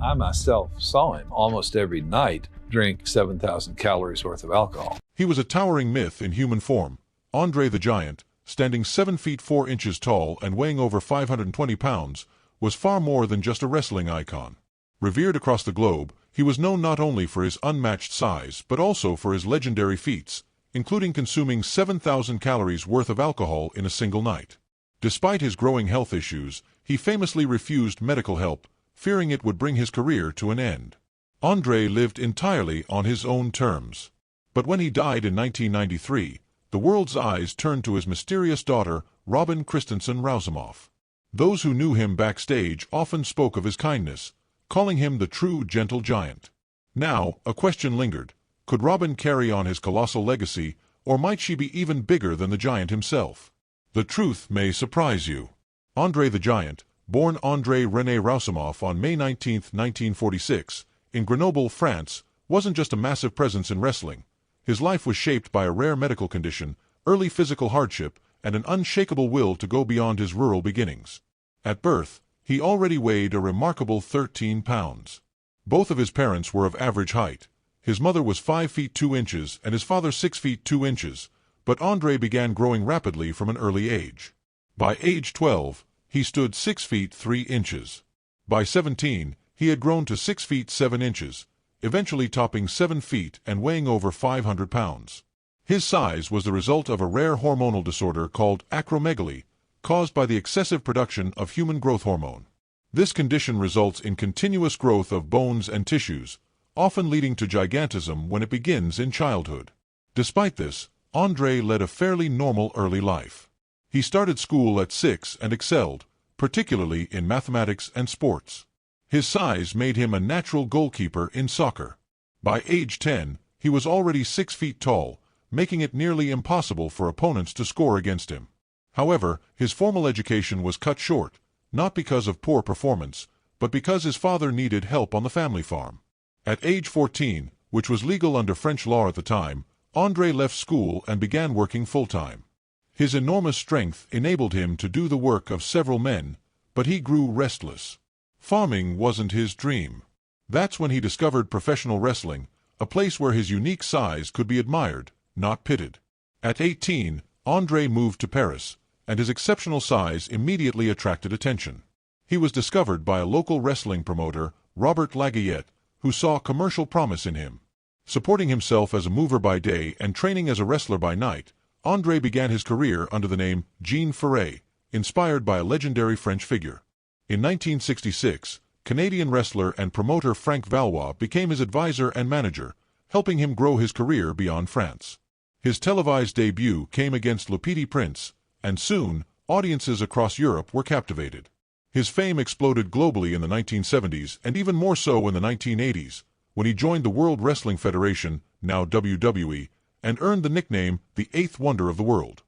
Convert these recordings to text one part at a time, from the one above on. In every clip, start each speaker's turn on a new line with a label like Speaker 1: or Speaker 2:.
Speaker 1: I myself saw him almost every night drink 7,000 calories worth of alcohol.
Speaker 2: He was a towering myth in human form. Andre the Giant, standing 7 feet 4 inches tall and weighing over 520 pounds, was far more than just a wrestling icon. Revered across the globe, he was known not only for his unmatched size but also for his legendary feats, including consuming 7,000 calories worth of alcohol in a single night. Despite his growing health issues, he famously refused medical help, fearing it would bring his career to an end. Andre lived entirely on his own terms. But when he died in 1993, the world's eyes turned to his mysterious daughter, Robin Christensen Rousimov. Those who knew him backstage often spoke of his kindness, calling him the true gentle giant. Now, a question lingered. Could Robin carry on his colossal legacy, or might she be even bigger than the giant himself? The truth may surprise you. Andre the Giant, born André René Rousimov on May 19, 1946, in Grenoble, France, wasn't just a massive presence in wrestling. His life was shaped by a rare medical condition, early physical hardship, and an unshakable will to go beyond his rural beginnings. At birth, he already weighed a remarkable 13 pounds. Both of his parents were of average height. His mother was 5 feet 2 inches and his father 6 feet 2 inches, but Andre began growing rapidly from an early age. By age 12, he stood 6 feet 3 inches. By 17, he had grown to 6 feet 7 inches, eventually topping 7 feet and weighing over 500 pounds. His size was the result of a rare hormonal disorder called acromegaly, caused by the excessive production of human growth hormone. This condition results in continuous growth of bones and tissues, often leading to gigantism when it begins in childhood. Despite this, Andre led a fairly normal early life. He started school at 6 and excelled, particularly in mathematics and sports. His size made him a natural goalkeeper in soccer. By age 10, he was already 6 feet tall, making it nearly impossible for opponents to score against him. However, his formal education was cut short, not because of poor performance, but because his father needed help on the family farm. At age 14, which was legal under French law at the time, Andre left school and began working full-time. His enormous strength enabled him to do the work of several men, but he grew restless. Farming wasn't his dream. That's when he discovered professional wrestling, a place where his unique size could be admired, not pitted. At 18, Andre moved to Paris, and his exceptional size immediately attracted attention. He was discovered by a local wrestling promoter, Robert Lagayette, who saw commercial promise in him. Supporting himself as a mover by day and training as a wrestler by night, Andre began his career under the name Jean Ferret, inspired by a legendary French figure. In 1966, Canadian wrestler and promoter Frank Valois became his advisor and manager, helping him grow his career beyond France. His televised debut came against Le Petit Prince, and soon, audiences across Europe were captivated. His fame exploded globally in the 1970s and even more so in the 1980s, when he joined the World Wrestling Federation, now WWE, and earned the nickname the Eighth Wonder of the World.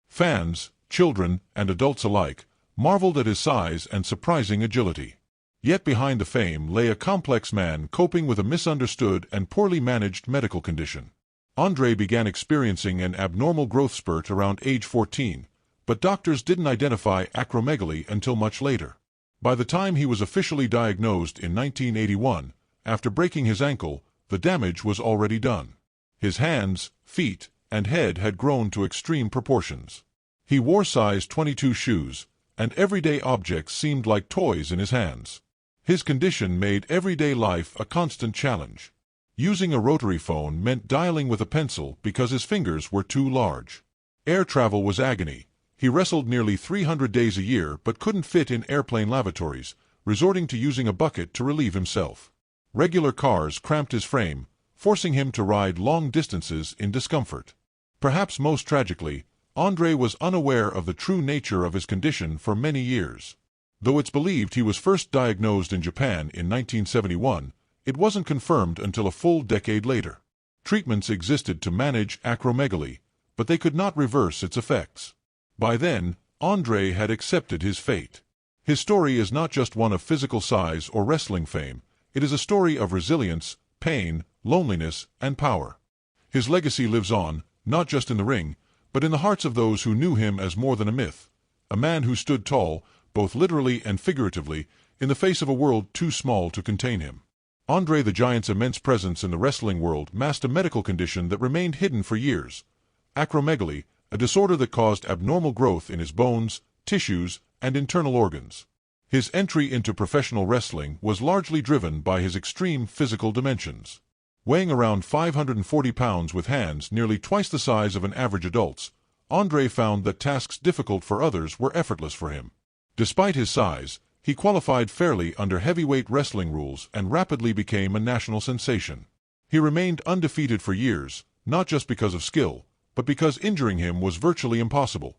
Speaker 2: Fans, children, and adults alike, marveled at his size and surprising agility. Yet behind the fame lay a complex man coping with a misunderstood and poorly managed medical condition. Andre began experiencing an abnormal growth spurt around age 14, but doctors didn't identify acromegaly until much later. By the time he was officially diagnosed in 1981, after breaking his ankle, the damage was already done. His hands, feet, and head had grown to extreme proportions. He wore size 22 shoes, and everyday objects seemed like toys in his hands. His condition made everyday life a constant challenge. Using a rotary phone meant dialing with a pencil because his fingers were too large. Air travel was agony. He wrestled nearly 300 days a year but couldn't fit in airplane lavatories, resorting to using a bucket to relieve himself. Regular cars cramped his frame, forcing him to ride long distances in discomfort. Perhaps most tragically, Andre was unaware of the true nature of his condition for many years. Though it's believed he was first diagnosed in Japan in 1971, it wasn't confirmed until a full decade later. Treatments existed to manage acromegaly, but they could not reverse its effects. By then, Andre had accepted his fate. His story is not just one of physical size or wrestling fame, it is a story of resilience, pain, loneliness, and power. His legacy lives on, not just in the ring, but in the hearts of those who knew him as more than a myth, a man who stood tall, both literally and figuratively, in the face of a world too small to contain him. Andre the Giant's immense presence in the wrestling world masked a medical condition that remained hidden for years: acromegaly, a disorder that caused abnormal growth in his bones, tissues, and internal organs. His entry into professional wrestling was largely driven by his extreme physical dimensions. Weighing around 540 pounds with hands nearly twice the size of an average adult's, Andre found that tasks difficult for others were effortless for him. Despite his size, he qualified fairly under heavyweight wrestling rules and rapidly became a national sensation. He remained undefeated for years, not just because of skill, but because injuring him was virtually impossible.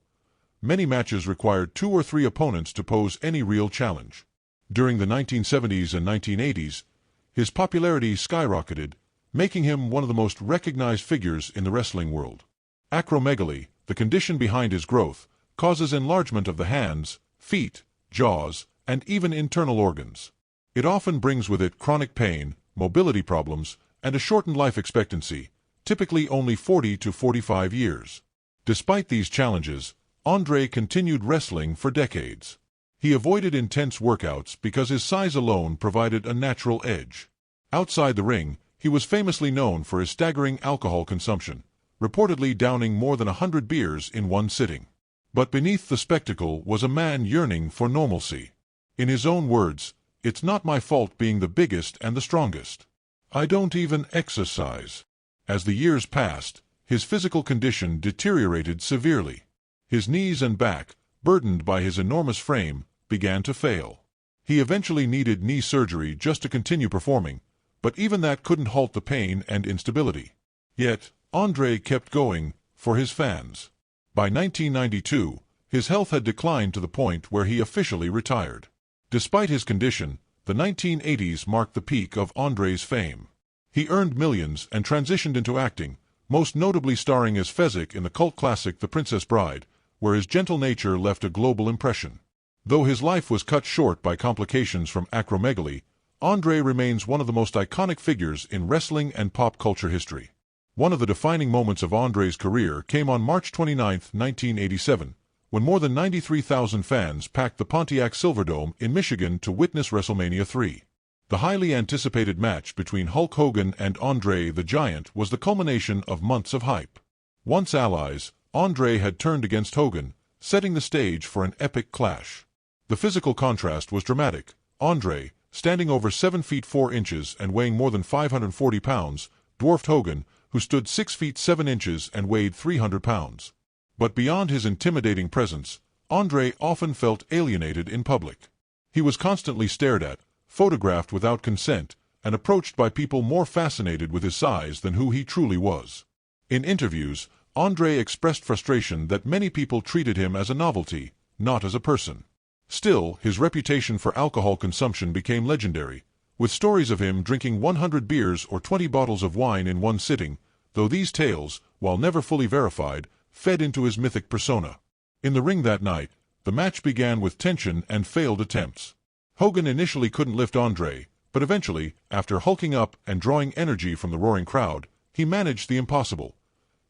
Speaker 2: Many matches required 2 or 3 opponents to pose any real challenge. During the 1970s and 1980s, his popularity skyrocketed, making him one of the most recognized figures in the wrestling world. Acromegaly, the condition behind his growth, causes enlargement of the hands, feet, jaws, and even internal organs. It often brings with it chronic pain, mobility problems, and a shortened life expectancy, typically only 40 to 45 years. Despite these challenges, Andre continued wrestling for decades. He avoided intense workouts because his size alone provided a natural edge. Outside the ring, he was famously known for his staggering alcohol consumption, reportedly downing more than 100 beers in one sitting. But beneath the spectacle was a man yearning for normalcy. In his own words, "It's not my fault being the biggest and the strongest. I don't even exercise." As the years passed, his physical condition deteriorated severely. His knees and back, burdened by his enormous frame, began to fail. He eventually needed knee surgery just to continue performing, but even that couldn't halt the pain and instability. Yet, Andre kept going, for his fans. By 1992, his health had declined to the point where he officially retired. Despite his condition, the 1980s marked the peak of Andre's fame. He earned millions and transitioned into acting, most notably starring as Fezzik in the cult classic The Princess Bride, where his gentle nature left a global impression. Though his life was cut short by complications from acromegaly, Andre remains one of the most iconic figures in wrestling and pop culture history. One of the defining moments of Andre's career came on March 29, 1987, when more than 93,000 fans packed the Pontiac Silverdome in Michigan to witness WrestleMania 3. The highly anticipated match between Hulk Hogan and Andre the Giant was the culmination of months of hype. Once allies, Andre had turned against Hogan, setting the stage for an epic clash. The physical contrast was dramatic. Andre, standing over 7 feet 4 inches and weighing more than 540 pounds, dwarfed Hogan, who stood 6 feet 7 inches and weighed 300 pounds. But beyond his intimidating presence, Andre often felt alienated in public. He was constantly stared at, photographed without consent, and approached by people more fascinated with his size than who he truly was. In interviews, Andre expressed frustration that many people treated him as a novelty, not as a person. Still, his reputation for alcohol consumption became legendary, with stories of him drinking 100 beers or 20 bottles of wine in one sitting, though these tales, while never fully verified, fed into his mythic persona. In the ring that night, the match began with tension and failed attempts. Hogan initially couldn't lift Andre, but eventually, after hulking up and drawing energy from the roaring crowd, he managed the impossible.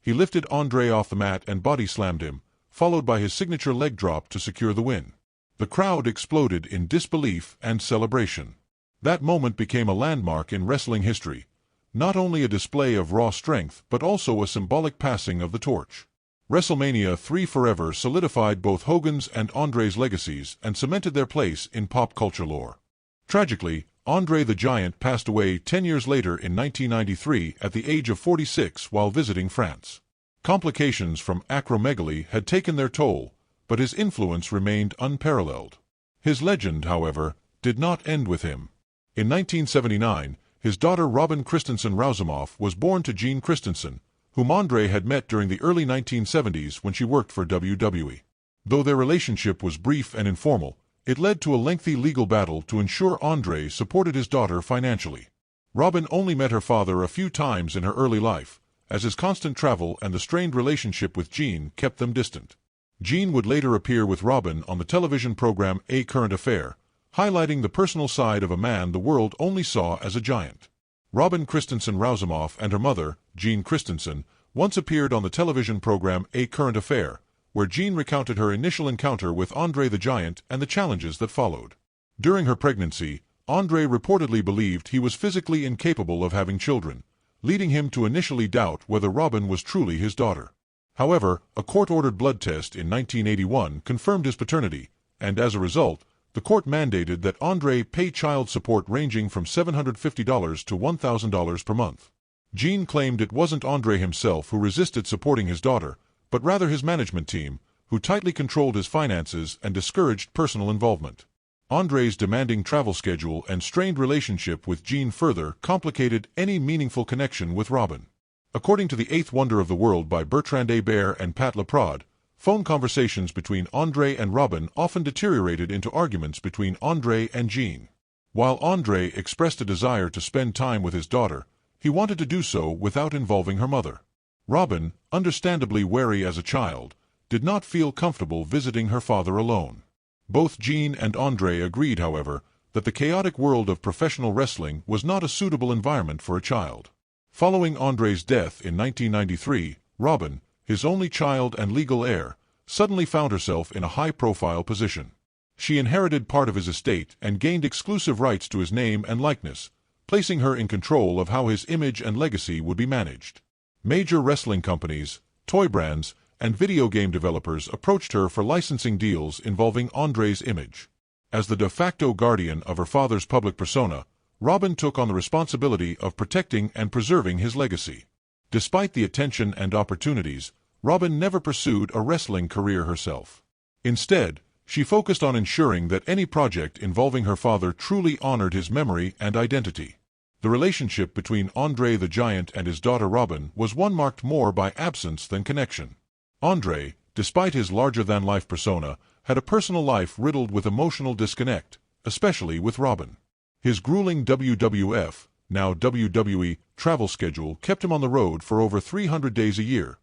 Speaker 2: He lifted Andre off the mat and body-slammed him, followed by his signature leg drop to secure the win. The crowd exploded in disbelief and celebration. That moment became a landmark in wrestling history, not only a display of raw strength but also a symbolic passing of the torch. WrestleMania 3 forever solidified both Hogan's and Andre's legacies and cemented their place in pop culture lore. Tragically, Andre the Giant passed away 10 years later in 1993 at the age of 46 while visiting France. Complications from acromegaly had taken their toll, but his influence remained unparalleled. His legend, however, did not end with him. In 1979, his daughter Robin Christensen Rousimov was born to Gene Christensen, whom Andre had met during the early 1970s when she worked for WWE. Though their relationship was brief and informal, it led to a lengthy legal battle to ensure Andre supported his daughter financially. Robin only met her father a few times in her early life, as his constant travel and the strained relationship with Gene kept them distant. Gene would later appear with Robin on the television program A Current Affair, highlighting the personal side of a man the world only saw as a giant. Robin Christensen Rousimov and her mother, Gene Christensen, once appeared on the television program A Current Affair, where Gene recounted her initial encounter with Andre the Giant and the challenges that followed. During her pregnancy, Andre reportedly believed he was physically incapable of having children, leading him to initially doubt whether Robin was truly his daughter. However, a court-ordered blood test in 1981 confirmed his paternity, and as a result, the court mandated that Andre pay child support ranging from $750 to $1,000 per month. Jean claimed it wasn't Andre himself who resisted supporting his daughter, but rather his management team, who tightly controlled his finances and discouraged personal involvement. Andre's demanding travel schedule and strained relationship with Jean further complicated any meaningful connection with Robin. According to The Eighth Wonder of the World by Bertrand Hébert and Pat Laprade, phone conversations between Andre and Robin often deteriorated into arguments between Andre and Jean. While Andre expressed a desire to spend time with his daughter, he wanted to do so without involving her mother. Robin, understandably wary as a child, did not feel comfortable visiting her father alone. Both Jean and Andre agreed, however, that the chaotic world of professional wrestling was not a suitable environment for a child. Following Andre's death in 1993, Robin, his only child and legal heir, suddenly found herself in a high-profile position. She inherited part of his estate and gained exclusive rights to his name and likeness, placing her in control of how his image and legacy would be managed. Major wrestling companies, toy brands, and video game developers approached her for licensing deals involving Andre's image. As the de facto guardian of her father's public persona, Robin took on the responsibility of protecting and preserving his legacy. Despite the attention and opportunities, Robin never pursued a wrestling career herself. Instead, she focused on ensuring that any project involving her father truly honored his memory and identity. The relationship between Andre the Giant and his daughter Robin was one marked more by absence than connection. Andre, despite his larger-than-life persona, had a personal life riddled with emotional disconnect, especially with Robin. His grueling WWF, now WWE, travel schedule kept him on the road for over 300 days a year,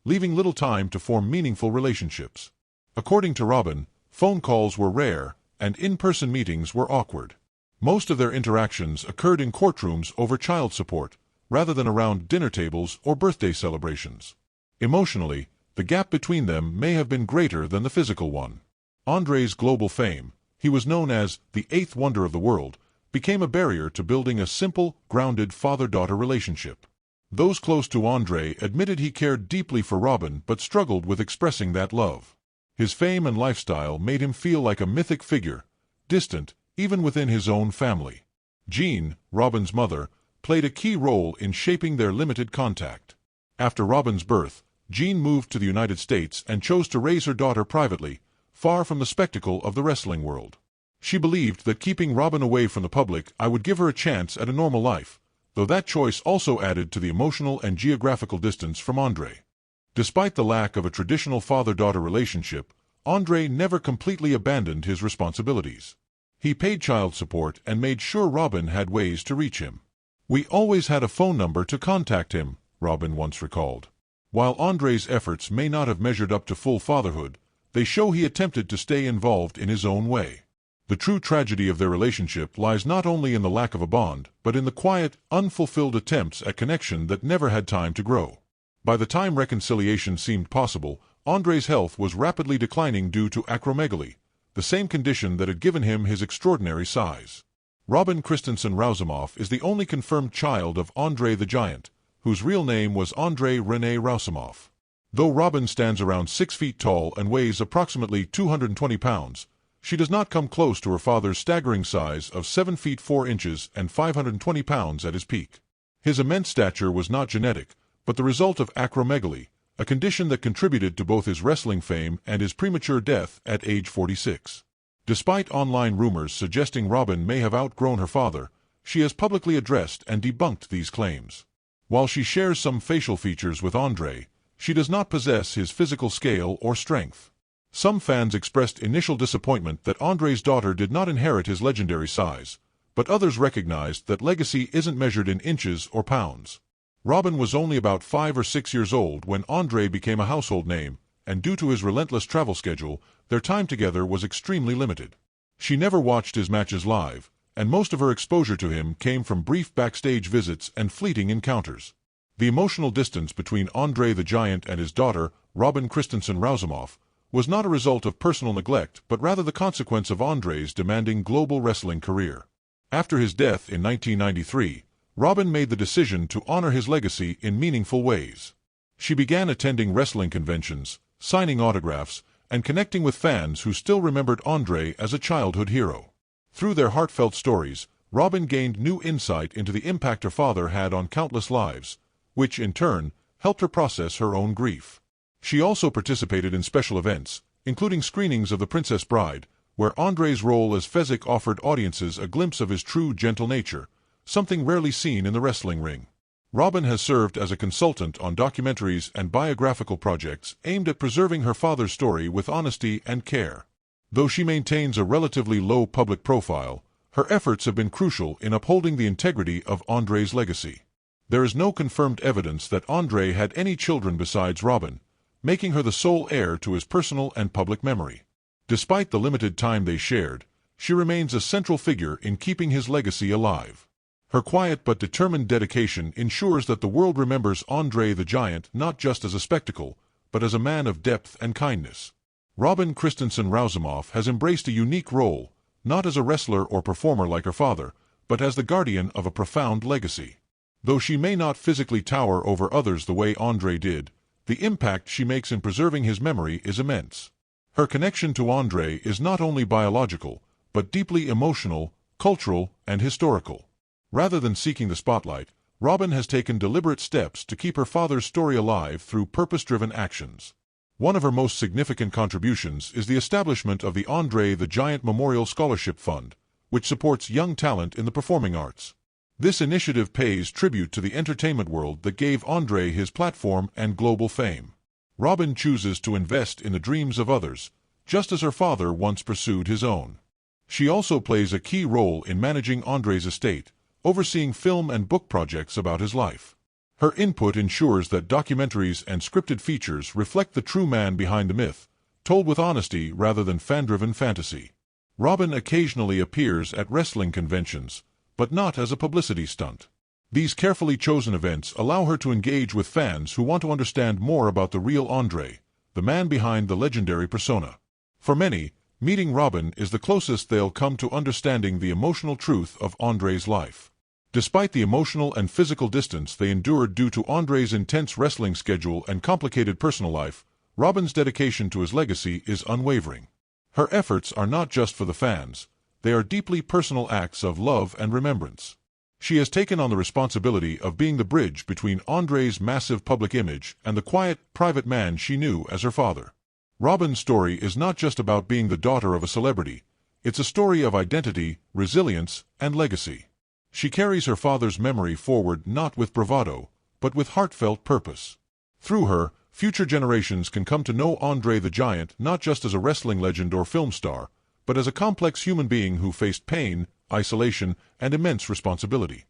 Speaker 2: leaving little time to form meaningful relationships. According to Robin, phone calls were rare, and in-person meetings were awkward. Most of their interactions occurred in courtrooms over child support, rather than around dinner tables or birthday celebrations. Emotionally, the gap between them may have been greater than the physical one. Andre's global fame, he was known as the Eighth Wonder of the World, became a barrier to building a simple, grounded father-daughter relationship. Those close to Andre admitted he cared deeply for Robin but struggled with expressing that love. His fame and lifestyle made him feel like a mythic figure, distant even within his own family. Jean, Robin's mother, played a key role in shaping their limited contact. After Robin's birth, Jean moved to the United States and chose to raise her daughter privately, far from the spectacle of the wrestling world. She believed that keeping Robin away from the public would give her a chance at a normal life, though that choice also added to the emotional and geographical distance from Andre. Despite the lack of a traditional father-daughter relationship, Andre never completely abandoned his responsibilities. He paid child support and made sure Robin had ways to reach him. "We always had a phone number to contact him," Robin once recalled. While Andre's efforts may not have measured up to full fatherhood, they show he attempted to stay involved in his own way. The true tragedy of their relationship lies not only in the lack of a bond, but in the quiet, unfulfilled attempts at connection that never had time to grow. By the time reconciliation seemed possible, Andre's health was rapidly declining due to acromegaly, the same condition that had given him his extraordinary size. Robin Christensen Rousimov is the only confirmed child of Andre the Giant, whose real name was Andre René Rousimov. Though Robin stands around 6 feet tall and weighs approximately 220 pounds, she does not come close to her father's staggering size of 7 feet 4 inches and 520 pounds at his peak. His immense stature was not genetic, but the result of acromegaly, a condition that contributed to both his wrestling fame and his premature death at age 46. Despite online rumors suggesting Robin may have outgrown her father, she has publicly addressed and debunked these claims. While she shares some facial features with Andre, she does not possess his physical scale or strength. Some fans expressed initial disappointment that Andre's daughter did not inherit his legendary size, but others recognized that legacy isn't measured in inches or pounds. Robin was only about 5 or 6 years old when Andre became a household name, and due to his relentless travel schedule, their time together was extremely limited. She never watched his matches live, and most of her exposure to him came from brief backstage visits and fleeting encounters. The emotional distance between Andre the Giant and his daughter, Robin Christensen Rousimov, was not a result of personal neglect but rather the consequence of Andre's demanding global wrestling career. After his death in 1993, Robin made the decision to honor his legacy in meaningful ways. She began attending wrestling conventions, signing autographs, and connecting with fans who still remembered Andre as a childhood hero. Through their heartfelt stories, Robin gained new insight into the impact her father had on countless lives, which, in turn, helped her process her own grief. She also participated in special events, including screenings of The Princess Bride, where Andre's role as Fezzik offered audiences a glimpse of his true gentle nature, something rarely seen in the wrestling ring. Robin has served as a consultant on documentaries and biographical projects aimed at preserving her father's story with honesty and care. Though she maintains a relatively low public profile, her efforts have been crucial in upholding the integrity of Andre's legacy. There is no confirmed evidence that Andre had any children besides Robin, making her the sole heir to his personal and public memory. Despite the limited time they shared, she remains a central figure in keeping his legacy alive. Her quiet but determined dedication ensures that the world remembers Andre the Giant not just as a spectacle, but as a man of depth and kindness. Robin Christensen Rousimov has embraced a unique role, not as a wrestler or performer like her father, but as the guardian of a profound legacy. Though she may not physically tower over others the way Andre did, the impact she makes in preserving his memory is immense. Her connection to Andre is not only biological, but deeply emotional, cultural, and historical. Rather than seeking the spotlight, Robin has taken deliberate steps to keep her father's story alive through purpose-driven actions. One of her most significant contributions is the establishment of the Andre the Giant Memorial Scholarship Fund, which supports young talent in the performing arts. This initiative pays tribute to the entertainment world that gave Andre his platform and global fame. Robin chooses to invest in the dreams of others, just as her father once pursued his own. She also plays a key role in managing Andre's estate, overseeing film and book projects about his life. Her input ensures that documentaries and scripted features reflect the true man behind the myth, told with honesty rather than fan-driven fantasy. Robin occasionally appears at wrestling conventions, but not as a publicity stunt. These carefully chosen events allow her to engage with fans who want to understand more about the real Andre, the man behind the legendary persona. For many, meeting Robin is the closest they'll come to understanding the emotional truth of Andre's life. Despite the emotional and physical distance they endured due to Andre's intense wrestling schedule and complicated personal life, Robin's dedication to his legacy is unwavering. Her efforts are not just for the fans, they are deeply personal acts of love and remembrance. She has taken on the responsibility of being the bridge between Andre's massive public image and the quiet, private man she knew as her father. Robin's story is not just about being the daughter of a celebrity, it's a story of identity, resilience, and legacy. She carries her father's memory forward not with bravado, but with heartfelt purpose. Through her, future generations can come to know Andre the Giant not just as a wrestling legend or film star, but as a complex human being who faced pain, isolation, and immense responsibility.